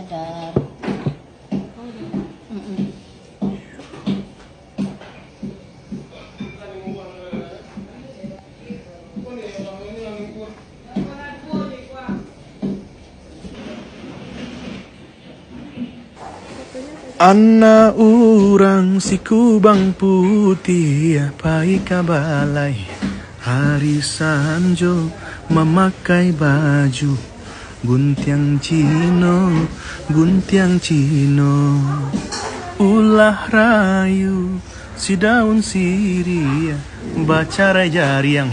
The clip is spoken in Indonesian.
sadar. Mm-mm. Anak orang si kubang putih pai kabalai hari sanjo memakai baju guntiang cino ulah rayu si daun sirih baca jariang